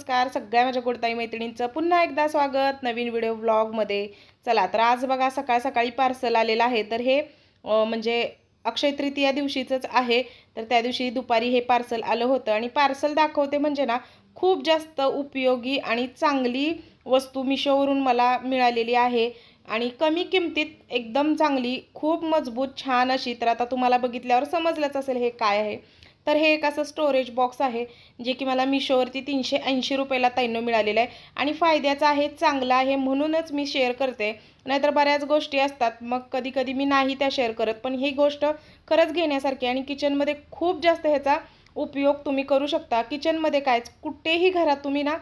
नमस्कार सगळ्या माझ्या गोडताई मैत्रिणींचं पुन्हा एकदा स्वागत नवीन व्हिडिओ व्लॉगमध्ये। चला तर आज बघा सकाळ सकाळी पार्सल आलेलं आहे। तर हे म्हणजे अक्षय तृतीया दिवशीचंच आहे। तर त्या दिवशी दुपारी हे पार्सल आलं होतं आणि पार्सल दाखवते म्हणजे ना खूप जास्त उपयोगी आणि चांगली वस्तू मिशोवरून मला मिळालेली आहे आणि कमी किमतीत एकदम चांगली खूप मजबूत छान अशी। तर आता तुम्हाला बघितल्यावर समजलंच असेल हे काय आहे। तर हे एक असं स्टोरेज बॉक्स आहे जे की मला मिशोवरती 380 रुपयाला ताईंनो मिळालेलं आहे आणि फायद्याचं आहे, चांगलं आहे म्हणूनच मी शेअर करते। नाहीतर बऱ्याच गोष्टी असतात मग कधी कधी मी नाही त्या शेअर करत, पण ही गोष्ट खरंच घेण्यासारखी आणि किचनमध्ये खूप जास्त ह्याचा उपयोग तुम्ही करू शकता। किचनमध्ये काय कुठेही घरात तुम्ही ना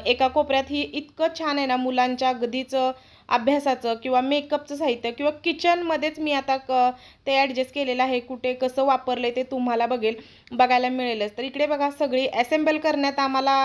एका कोपऱ्यात ही इतकं छान आहे ना मुलांच्या अगदीचं अभ्यासाचं किंवा मेकअपचं साहित्य किंवा किचनमध्येच मी आता ते ॲडजस्ट केलेलं आहे। कुठे कसं वापरलं ते तुम्हाला बघायला मिळेलच। तर इकडे बघा सगळी असेंबल करण्यात आम्हाला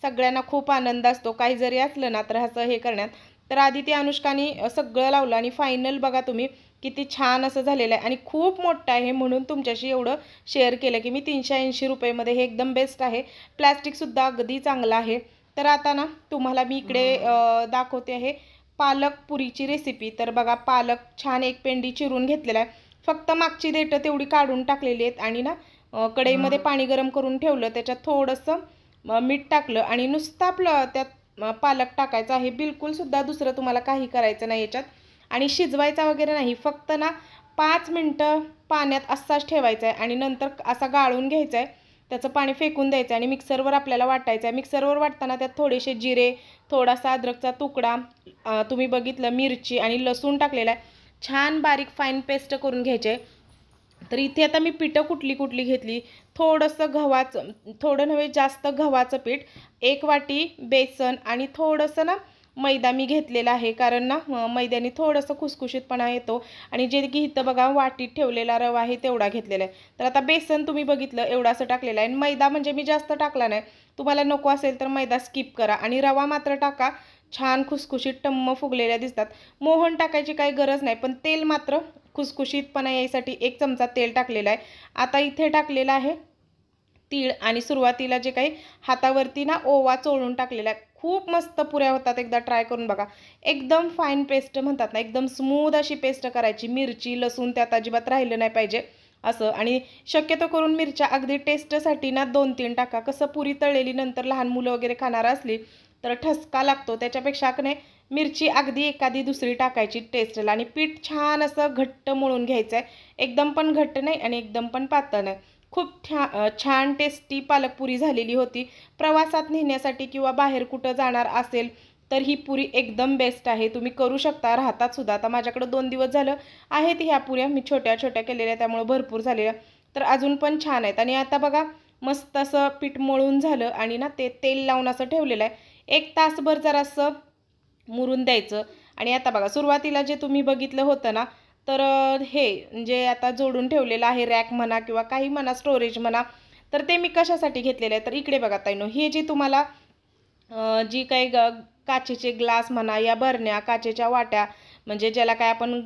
सगळ्यांना खूप आनंद असतो, काही जरी असलं ना तर असं हे करण्यात। तर आधी ते अनुष्काने सगळं लावलं आणि फायनल बघा तुम्ही किती छान असं झालेलं आहे आणि खूप मोठं आहे म्हणून तुमच्याशी एवढं शेअर केलं की मी 380 रुपयामध्ये हे एकदम बेस्ट आहे। प्लॅस्टिकसुद्धा अगदी चांगलं आहे। तर आता ना तुम्हाला मी इकडे दाखवते आहे पालक पुरीची रेसिपी। तर बघा पालक छान एक पेंडी चिरून घेतलेला आहे, फक्त मागची देठं तेवढी काढून टाकलेली आहेत आणि ना कढईमध्ये पाणी गरम करून ठेवलं, त्याच्यात थोडंसं मीठ टाकलं आणि नुसतं आपलं त्यात पालक टाकायचा आहे। बिलकुलसुद्धा दुसरं तुम्हाला काही करायचं नाही याच्यात आणि शिजवायचा वगैरे नाही, फक्त ना 5 मिनटं पाण्यात असाच ठेवायचा आहे आणि नंतर असा गाळून घ्यायचा आहे, त्याचं पाणी फेकून द्यायचं आणि मिक्सरवर आपल्याला वाटायचं आहे। मिक्सरवर वाटताना त्यात थोडेसे जिरे, थोडासा अद्रकचा तुकडा, तुम्ही बघितलं मिरची आणि लसूण टाकलेला आहे, छान बारीक फाईन पेस्ट करून घ्यायचे। तर इथे आता मी पिठं कुठली कुठली घेतली, थोडंसं गव्हाचं, थोडं नव्हे जास्त गव्हाचं पीठ, 1 वाटी बेसन आणि थोडंसं ना मैदा मी घेतलेला आहे, कारण ना मैद्याने थोडंसं खुसखुशीतपणा येतो आणि जे की इथं बघा वाटीत ठेवलेला रवा आहे तेवढा घेतलेला आहे। तर आता बेसन तुम्ही बघितलं एवढं असं टाकलेलं आहे आणि मैदा म्हणजे मी जास्त टाकला नाही, तुम्हाला नको असेल तर मैदा स्किप करा आणि रवा मात्र टाका, छान खुसखुशीत टम्म फुगलेल्या दिसतात। मोहन टाकायची काही गरज नाही, पण तेल मात्र खुसखुशीतपणा यायसाठी 1 चमचा तेल टाकलेला आहे। आता इथे टाकलेला आहे तीळ आणि सुरुवातीला जे काही हातावरती ना ओवा चोळून टाकलेला आहे। खूप मस्त पुऱ्या होतात, एकदा ट्राय करून बघा। एकदम फाईन पेस्ट म्हणतात ना, एकदम स्मूथ अशी पेस्ट करायची, मिरची लसूण त्यात अजिबात राहिलं नाही पाहिजे असं। आणि शक्यतो करून मिरच्या अगदी टेस्टसाठी ना 2-3 टाका, कसं पुरी तळलेली नंतर लहान मुलं वगैरे खाणार असली तर ठसका लागतो, त्याच्यापेक्षा कने मिरची अगदी एखादी दुसरी टाकायची टेस्टला। आणि पीठ छान असं घट्ट मळून घ्यायचं आहे, एकदम पण घट्ट नाही आणि एकदम पण पातळ नाही, खूप छान टेस्टी पालकपुरी झालेली होती। प्रवासात नेण्यासाठी किंवा बाहेर कुठं जाणार असेल तर ही पुरी एकदम बेस्ट आहे, तुम्ही करू शकता, राहतात सुद्धा। आता माझ्याकडे 2 दिवस झालं आहेत ह्या पुऱ्या, मी छोट्या छोट्या केलेल्या त्यामुळे भरपूर झालेल्या, तर अजून पण छान आहेत। आणि आता बघा मस्त असं पीठ मळून झालं आणि ना ते तेल लावून असं ठेवलेलं आहे, 1 तासभर जरासं मुरून द्यायचं। आणि आता बघा सुरुवातीला जे तुम्ही बघितलं होतं ना, तर हे जे आता जोडून ठेवलेलं आहे रॅक म्हणा किंवा काही म्हणा स्टोरेज म्हणा, तर ते मी कशासाठी घेतलेलं आहे, तर इकडे बघा ताईंनो, हे जे तुम्हाला जी काही काचेचे ग्लास म्हणा या बरण्या, काचेच्या वाट्या, म्हणजे ज्याला काय आपण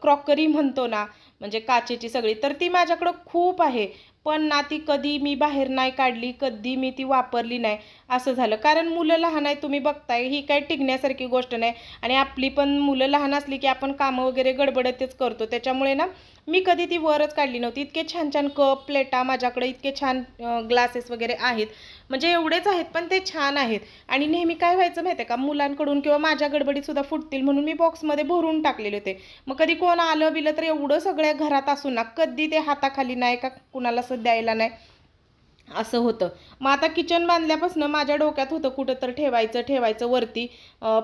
क्रॉकरी म्हणतो ना, म्हणजे काचेची सगळी, तर ती माझ्याकडं खूप आहे, पण ना ती कधी मी बाहेर नाही काढली, कधी मी ती वापरली नाही असं झालं। कारण मुलं लहान आहेत, तुम्ही बघताय, ही काही टिकण्यासारखी गोष्ट नाही आणि आपली पण मुलं लहान असली की आपण कामं वगैरे गडबडतच करतो, त्याच्यामुळे ना मी कधी ती वरच काढली नव्हती। इतके छान छान कप प्लेटा माझ्याकडे, इतके छान ग्लासेस वगैरे आहेत, म्हणजे एवढेच आहेत पण ते छान आहेत। आणि नेहमी काय व्हायचं माहिती आहे का, मुलांकडून किंवा माझ्या गडबडीत सुद्धा फुटतील म्हणून मी बॉक्समध्ये भरून टाकलेले होते, मग कधी कोण आलं बिलं तर एवढं सगळ्या घरात असून ना कधी ते हाताखाली नाही का कुणाला असं द्यायला नाही असं होतं। मग आता किचन बांधल्यापासून माझ्या डोक्यात होतं कुठं तर ठेवायचं वरती,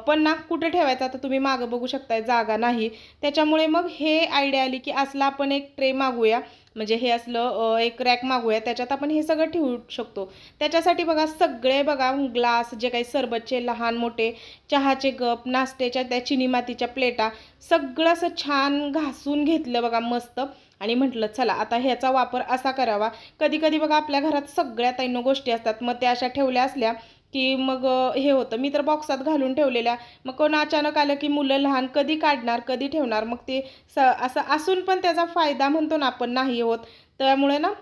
पण ना कुठं ठेवायचं, आता तुम्ही मागं बघू शकताय जागा नाही, त्याच्यामुळे मग हे आयडिया आली की असला आपण एक ट्रे मागूया, म्हणजे हे असलं एक रॅक मागूया, त्याच्यात आपण हे सगळं ठेवू शकतो। त्याच्यासाठी बघा सगळे बघा ग्लास, जे काही सरबतचे लहान मोठे, चहाचे कप, नाश्त्याच्या त्या चिनी मातीच्या प्लेटा, सगळं असं छान घासून घेतलं बघा मस्त आणि म्हटलं चला आता ह्याचा वापर असा करावा। कधी कधी बघा आपल्या घरात सगळ्या ताईंनो गोष्टी असतात, मग त्या अशा ठेवल्या असल्या की मग हे होतं, मी तर बॉक्सात घालून ठेवलेल्या, मग कोण अचानक आलं की मुलं लहान कधी काढणार कधी ठेवणार, मग ते असं असून पण त्याचा फायदा म्हणतो ना आपण नाही होत, त्यामुळे ना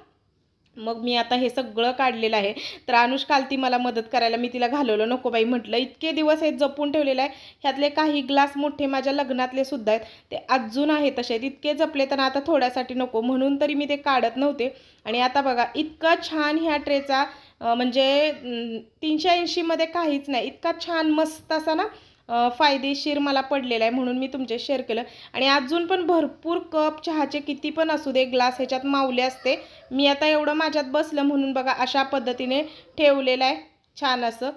मग मी आता हे सगळं काढलेलं आहे. तर अनुष काल ती मला मदत करायला, मी तिला घालवलं, नको बाई म्हटलं, इतके दिवस हे जपून ठेवलेलं आहे. ह्यातले काही ग्लास मोठे माझ्या लग्नातले सुद्धा आहेत, ते अजून आहेत तसे, इतके जपले, तर आता थोड्यासाठी नको म्हणून तरी मी ते काढत नव्हते. आणि आता बघा इतका छान ह्या ट्रेचा म्हणजे 380 मध्ये काहीच नाही, इतका छान मस्त असा ना फायदेशीर मला पडलेला आहे, म्हणून मी तुमच्याशी शेअर केलं. आणि अजून पण भरपूर कप चहाचे किती पण असू दे ग्लास ह्याच्यात मावले असते. मी आता एवढं माझ्यात बसलं म्हणून बघा अशा पद्धतीने ठेवलेलं आहे छान असं.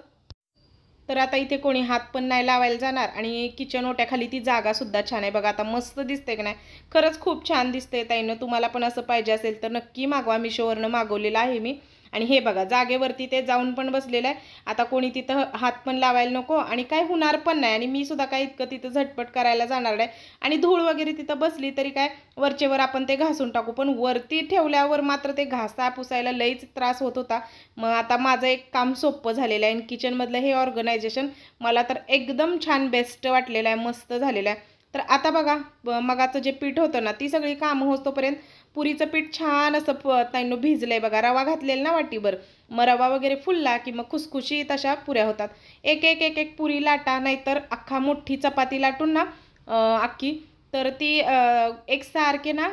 तर आता इथे कोणी हात पण नाही लावायला जाणार. आणि किचन ओट्याखाली ती जागासुद्धा छान आहे बघा, आता मस्त दिसते की नाही, खरंच खूप छान दिसते ताईनं. तुम्हाला पण असं पाहिजे असेल तर नक्की मागवा, मिशोवरनं मागवलेलं आहे मी. आणि हे बघा जागेवरती ते जाऊन पण बसलेलं आहे, आता कोणी तिथं हात पण लावायला नको आणि काय होणार पण नाही. आणि मी सुद्धा काय इतकं तिथं झटपट करायला जाणार नाही. आणि धूळ वगैरे तिथं बसली तरी काय वरचेवर आपण ते घासून टाकू, पण वरती ठेवल्यावर मात्र ते घासा पुसायला लईच त्रास होत होता. मग आता माझं एक काम सोपं झालेलं आहे. आणि किचनमधलं हे ऑर्गनायझेशन मला तर एकदम छान बेस्ट वाटलेलं आहे, मस्त झालेलं आहे. तर आता बघा मगाचं जे पीठ होतं ना, ती सगळी कामं होतोपर्यंत पुरीचं पीठ छान असं ताईंनो भिजलंय बघा. रवा घातलेला ना वाटीभर, मग रवा वगैरे फुलला की मग खुसखुशीत अशा पुऱ्या होतात. एक एक एक एक पुरी लाटा, नाहीतर अख्खा मोठी चपाती लाटून ना अख्खी, तर ती एकसारखे ना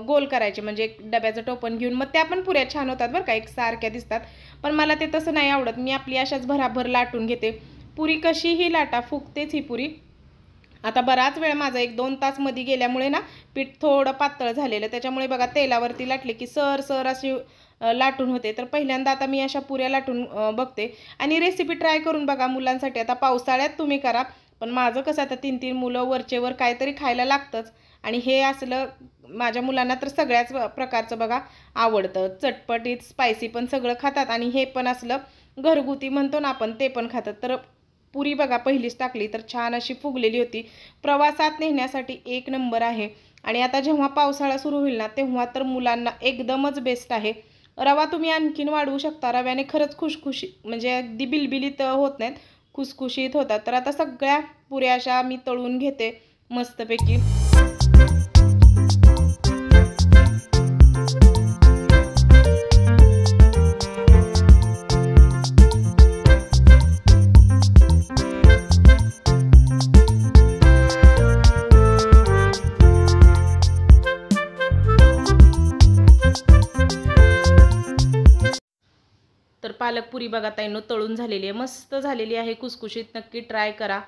गोल करायचे, म्हणजे एक डब्याचं टोपण घेऊन, मग त्या पण पुऱ्या छान होतात बरं का, एकसारख्या दिसतात. पण मला ते तसं नाही आवडत, मी आपली अशाच भराभर लाटून घेते. पुरी कशीही लाटा फुगतेच ही पुरी. आता बराच वेळ माझा 1-2 तास मध्ये गेल्यामुळे ना पीठ थोडं पातळ झालेलं, त्याच्यामुळे बघा तेलावरती लाटले की सर सर अशी लाटून होते. तर पहिल्यांदा आता मी अशा पुऱ्या लाटून बघते. आणि रेसिपी ट्राय करून बघा मुलांसाठी. आता पावसाळ्यात तुम्ही करा, पण माझं कसं आता 3-3 मुलं, वरचेवर काहीतरी खायला लागतंच. आणि हे असलं माझ्या मुलांना तर सगळ्याच प्रकारचं बघा आवडतं, चटपटीत स्पायसी पण सगळं खातात, आणि हे पण असलं घरगुती म्हणतो ना आपण ते पण खातात. तर पुरी बघा पहिलीच टाकली तर छान अशी फुगलेली होती, प्रवासात नेण्यासाठी एक नंबर आहे. आणि आता जेव्हा पावसाळा सुरू होईल ना तेव्हा तर मुलांना एकदमच बेस्ट आहे. रवा तुम्ही आणखीन वाढवू शकता, रव्याने खरंच खुशखुशी म्हणजे अगदी बिलबिलीत होत नाहीत, खुसखुशीत होतात. तर आता सगळ्या पुऱ्या अशा मी तळून घेते मस्तपैकी. तर पालकपुरी बघा ताईंनो तळून झालेली आहे, मस्त झालेली आहे, खुसखुशीत. नक्की ट्राय करा,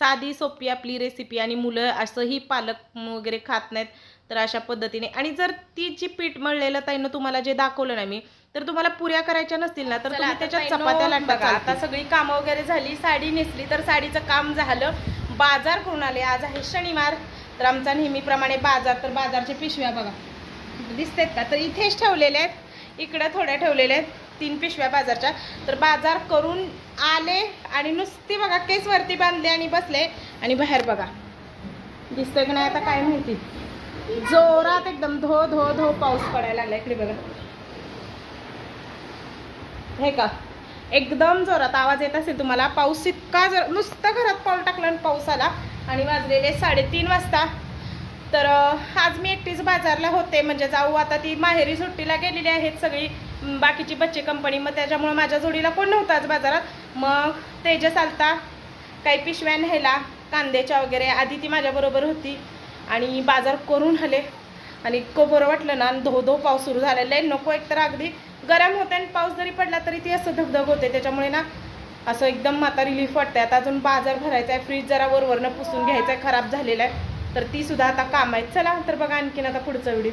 साधी सोपी आपली रेसिपी. आणि मुलं असंही पालक वगैरे खात नाहीत, तर अशा पद्धतीने. आणि जर ती जी पीठ मळलेलं ताईंनो तुम्हाला जे दाखवलं ना मी, तर तुम्हाला पुऱ्या करायच्या नसतील ना तर तुम्ही त्याच्यात चपात्या लाटा. आता सगळी कामं वगैरे झाली, साडी नेसली, तर साडीचं काम झालं, बाजार करून आले. आज आहे शनिवार, तर आमचा नेहमीप्रमाणे बाजार. तर बाजारच्या पिशव्या बघा दिसतात का, तर इथेच ठेवलेल्या आहेत, इकडं थोड्या ठेवलेल्या आहेत, 3 पिशव्या बाजारच्या. तर बाजार करून आले आणि नुसती बघा केस वरती बांधले आणि बसले. आणि बाहेर बघा दिसतंय की नाही आता काय माहिती, जोरात एकदम धो धो धो पाऊस पडायला लागला. इकडे बघा, हे का एकदम जोरात आवाज येत असेल तुम्हाला. पाऊस इतका नुसतं घरात पाऊल टाकलं आणि पाऊस आला. आणि वाजलेले 3:30 वाजता. तर आज मी एकटीच बाजारला होते, म्हणजे जाऊ आता ती माहेरी सुट्टीला गेलेली आहेत सगळी, बाकीची बच्चे कंपनी, मग त्याच्यामुळे माझ्या जोडीला कोण नव्हतं आज बाजारात. मग तेजस आलता काही पिशव्या न्यायला कांद्याच्या वगैरे, आधी ती माझ्याबरोबर होती. आणि बाजार करून आले आणि इतकं बरं वाटलं ना. धो धो पाऊस सुरू झालेला आहे, नको एकतर अगदी गरम होते, आणि पाऊस जरी पडला तरी ती असं धगधग होते, त्याच्यामुळे ना असं एकदम आता रिलीफ वाटते. आता अजून बाजार भरायचा आहे, फ्रीज जरा वरवरनं पुसून घ्यायचा आहे, खराब झालेला आहे, तर ती सुद्धा आता काम आहेत. चला तर बघा आणखीन आता पुढचा व्हिडिओ.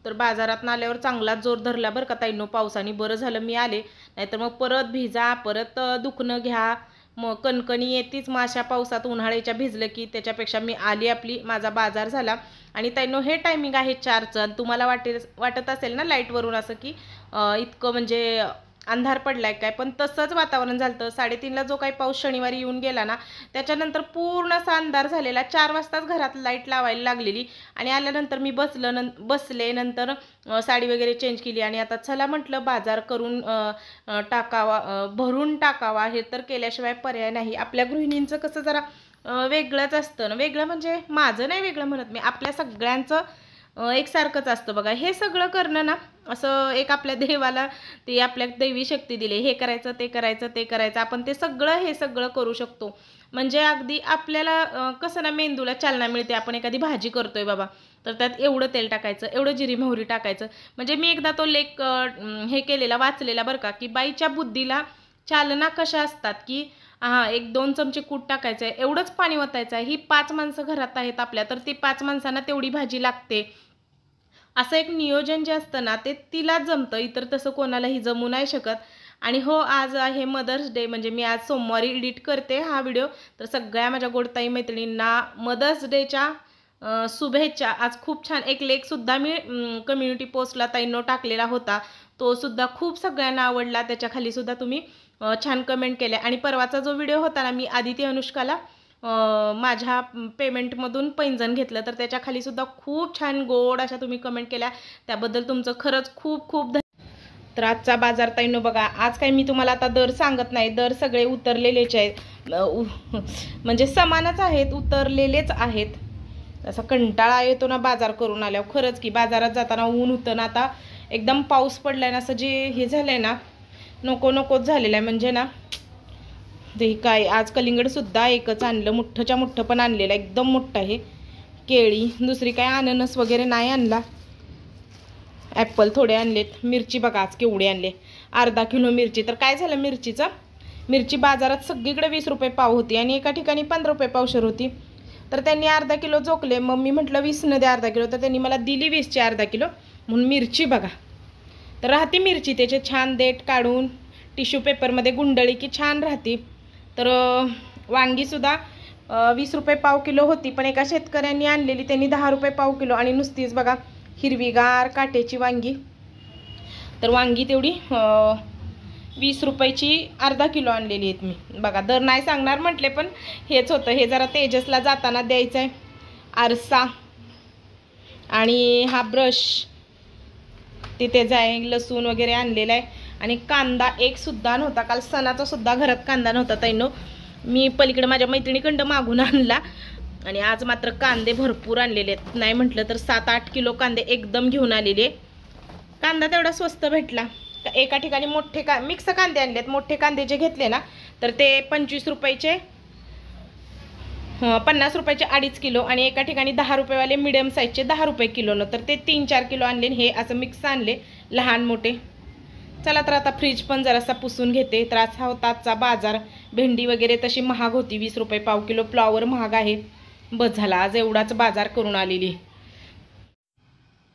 तर बाजारात आल्यावर चांगलाच जोर धरला बरं का ताईंनो पावसाने, बरं झालं मी आले, नाहीतर मग परत भिजा, परत दुखणं घ्या, मग कणकणी येतीच. मग अशा पावसात उन्हाळ्याच्या भिजलं की त्याच्यापेक्षा मी आली आपली, माझा बाजार झाला. आणि ताईंनो हे टायमिंग आहे 4चं. तुम्हाला वाटत असेल ना लाईटवरून असं की इतकं म्हणजे अंधार पडलाय काय, पण तसंच वातावरण झालं. 3:30ला जो काही पाऊस शनिवारी येऊन गेला ना, त्याच्यानंतर पूर्ण असा अंधार झालेला. 4 वाजताच घरात लाईट लावायला लागलेली. आणि आल्यानंतर मी बसले, नंतर साडी वगैरे चेंज केली. आणि आता चला म्हटलं बाजार करून टाकावा, भरून टाकावा, हे तर केल्याशिवाय पर्याय नाही. आपल्या गृहिणींचं कसं जरा वेगळंच असतं ना, वेगळं म्हणजे माझं नाही वेगळं म्हणत मी, आपल्या सगळ्यांचं एकसारखंच असतं बघा. हे सगळं करणं ना असं एक आपल्या देवाला ते आपल्या दैवी शक्ती दिली, हे करायचं ते करायचं ते करायचं, आपण ते सगळं हे सगळं करू शकतो. म्हणजे अगदी आपल्याला कसं ना मेंदूला चालना मिळते. आपण एखादी भाजी करतोय बाबा, तर त्यात एवढं तेल टाकायचं, एवढं जिरी मोहरी टाकायचं. म्हणजे मी एकदा तो लेख हे केलेला वाचलेला बरं का, की बाईच्या बुद्धीला चालना कशा असतात, की हां 1-2 चमचे कूट टाकायचं आहे, एवढंच पाणी ओतायचं आहे. ही 5 माणसं घरात आहेत आपल्या, तर ती 5 माणसांना तेवढी भाजी लागते. असं एक नियोजन जे असतं ना ते तिलाच जमतं, इतर तसं कोणालाही जमू नाही शकत. आणि हो, आज आहे मदर्स डे, म्हणजे मी आज सोमवारी एडिट करते हा व्हिडिओ. तर सगळ्या माझ्या गोडताई मैत्रिणींना मदर्स डेच्या शुभेच्छा. आज खूप छान एक लेखसुद्धा मी कम्युनिटी पोस्टला ताईंनो टाकलेला होता. तो सुद्धा खूप सगळ्यांना आवडला. त्याच्या खालीसुद्धा तुम्ही छान कमेंट केल्या. आणि परवाचा जो व्हिडिओ होता ना, मी आदिती अनुष्काला माझ्या पेमेंटमधून पैंजण घेतलं, तर त्याच्या खालीसुद्धा खूप छान गोड अशा तुम्ही कमेंट केल्या. त्याबद्दल तुमचं खरंच खूप खूप तर आजचा बाजार ताईंनो बघा, आज काही मी तुम्हाला आता दर सांगत नाही, दर सगळे उतरलेलेच आहेत, म्हणजे समानच आहेत, उतरलेलेच आहेत. असा कंटाळा येतो ना बाजार करून आल्यावर. खरंच की बाजारात जाताना ऊन होतं ना, आता एकदम पाऊस पडलाय ना, असं जे हे झालंय ना, नको नकोच झालेलं आहे. म्हणजे ना ते काय, आज कलिंगडसुद्धा एकच आणलं, मोठंच्या मोठं पण आणलेलं, एकदम मोठं आहे. केळी, दुसरी काय अननस वगैरे नाही आणला. ॲपल थोडे आणलेत. मिरची बघा आज केवढी आणले, अर्धा किलो मिरची. तर काय झालं, मिरची बाजारात सगळीकडे 20 रुपये पाव होती आणि एका ठिकाणी 15 रुपये पावशेर होती. तर त्यांनी अर्धा किलो जोकले. मग मी म्हटलं 20 न द्या अर्धा किलो, तर त्यांनी मला दिली 20ची अर्धा किलो. म्हणून मिरची बघा, तर राहते मिरची त्याचे छान देठ काढून टिश्यू पेपरमध्ये गुंडळी की छान राहते. तर वांगीसुद्धा 20 रुपये पाव किलो होती, पण एका शेतकऱ्यांनी आणलेली त्यांनी 10 रुपये पाव किलो. आणि नुसतीच बघा हिरवीगार काट्याची वांगी. तर वांगी तेवढी 20 रुपयाची अर्धा किलो आणलेली आहेत मी. बघा दर नाही सांगणार म्हटले, पण हेच होतं. हे जरा तेजसला जाताना द्यायचं आहे. आरसा आणि हा ब्रश तिथे जाय, लसूण वगैरे आणलेला आहे. आणि कांदा एक सुद्धा नव्हता, काल सणाचा सुद्धा घरात कांदा नव्हता ताईंनो. मी पलीकडे माझ्या मैत्रिणीकडं मागून आणला. आणि आज मात्र कांदे भरपूर आणलेले आहेत, नाही म्हटलं तर 7-8 किलो कांदे एकदम घेऊन आलेले. कांदा तेवढा स्वस्त भेटला. एका ठिकाणी मोठे मिक्स कांदे आणलेत. मोठे कांदे जे घेतले ना, तर ते 25 रुपयाचे 50 रुपयाचे 2.5 किलो. आणि एका ठिकाणी 10 रुपयेवाले मिडियम साईजचे 10 रुपये किलोनं. तर ते 3-4 किलो आणले. हे असं मिक्स आणले, लहान मोठे. चला तर आता फ्रीज पण जरासा पुसून घेते. तर असा होता आजचा बाजार. भेंडी वगैरे तशी महाग होती, 20 रुपये पाव किलो. फ्लॉवर महाग आहे. बस झाला, आज एवढाच बाजार करून आलेली.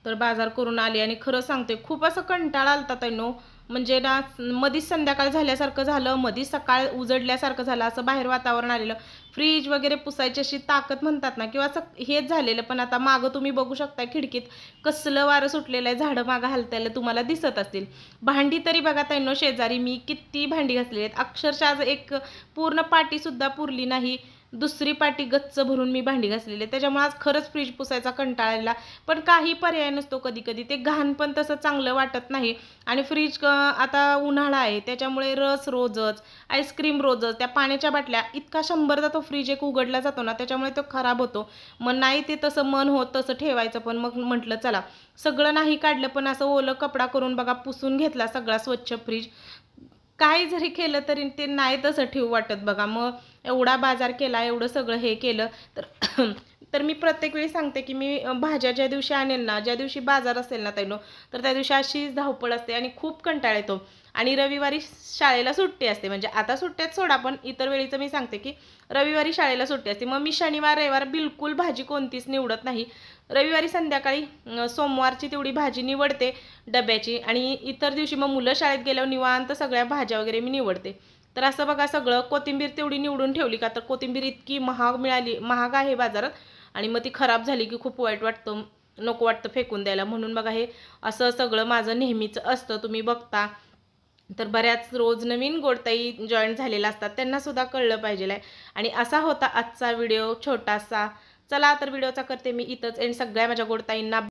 तर बाजार करून आली आणि खरं सांगते खूप असं कंटाळा आलता ताईंनो. म्हणजे ना मधीच संध्याकाळ झाल्यासारखं झालं, मधीच सकाळ उजडल्यासारखं झालं, असं बाहेर वातावरण आलेलं. फ्रीज वगैरे पुसायची अशी ताकद म्हणतात ना, किंवा असं हेच झालेलं. पण आता मागं तुम्ही बघू शकता खिडकीत कसलं वारं सुटलेलं आहे, झाडं मागं हलतायला तुम्हाला दिसत असतील. भांडी तरी बघा ताईंनो, शेजारी मी किती भांडी घासलेली आहेत. अक्षरशः आज एक पूर्ण पाटीसुद्धा पुरली नाही, दुसरी पाटी गच्च भरून मी भांडी घासलेली आहे. त्याच्यामुळे आज खरंच फ्रीज पुसायचा कंटाळा आला. पण काही पर्याय नसतो. कधी कधी ते घाण पण तसं चांगलं वाटत नाही. आणि फ्रीज आता उन्हाळा आहे, त्याच्यामुळे रस रोजच, आईस्क्रीम रोजच, त्या पाण्याच्या बाटल्या इतका 100दा तो फ्रीज एक उघडला जातो ना, त्याच्यामुळे तो खराब होतो. मग नाही ते तसं मन होत तसं ठेवायचं. पण मग म्हटलं चला सगळं नाही काढलं, पण असं ओलं कपडा करून बघा पुसून घेतला सगळा स्वच्छ फ्रीज. काही जरी केलं तरी ते नाही तसं ठेवू वाटत बघा. मग एवढा बाजार केला, एवढं सगळं हे केलं. तर मी प्रत्येक वेळी सांगते की मी भाज्या ज्या दिवशी आणेल ना, ज्या दिवशी बाजार असेल ना ताईंनो, तर त्या दिवशी अशीच धावपळ असते आणि खूप कंटाळा येतो. आणि रविवारी शाळेला सुट्टी असते. म्हणजे आता सुट्ट्यात सोडा, पण इतर वेळीचं मी सांगते की रविवारी शाळेला सुट्टी असते. मग मी शनिवार रविवार बिलकुल भाजी कोणतीच निवडत नाही. रविवारी संध्याकाळी सोमवारची तेवढी भाजी निवडते डब्याची. आणि इतर दिवशी मग मुलं शाळेत गेल्यावर निवांत सगळ्या भाज्या वगैरे मी निवडते. तर असं बघा सगळं. कोथिंबीर तेवढी निवडून ठेवली का, तर कोथिंबीर इतकी महाग आहे बाजारात. आणि मग ती खराब झाली की खूप वाईट वाटतं, नको वाटतं फेकून द्यायला. म्हणून बघा हे असं सगळं माझं नेहमीचं असतं, तुम्ही बघता. तर बऱ्याच रोज नवीन गोडताई जॉईन झालेल्या असतात, त्यांना सुद्धा कळलं पाहिजे. आणि असा होता आजचा व्हिडिओ छोटासा. चला तर व्हिडिओचा करते मी इथंच एंड. सगळ्या माझ्या गोडताईंना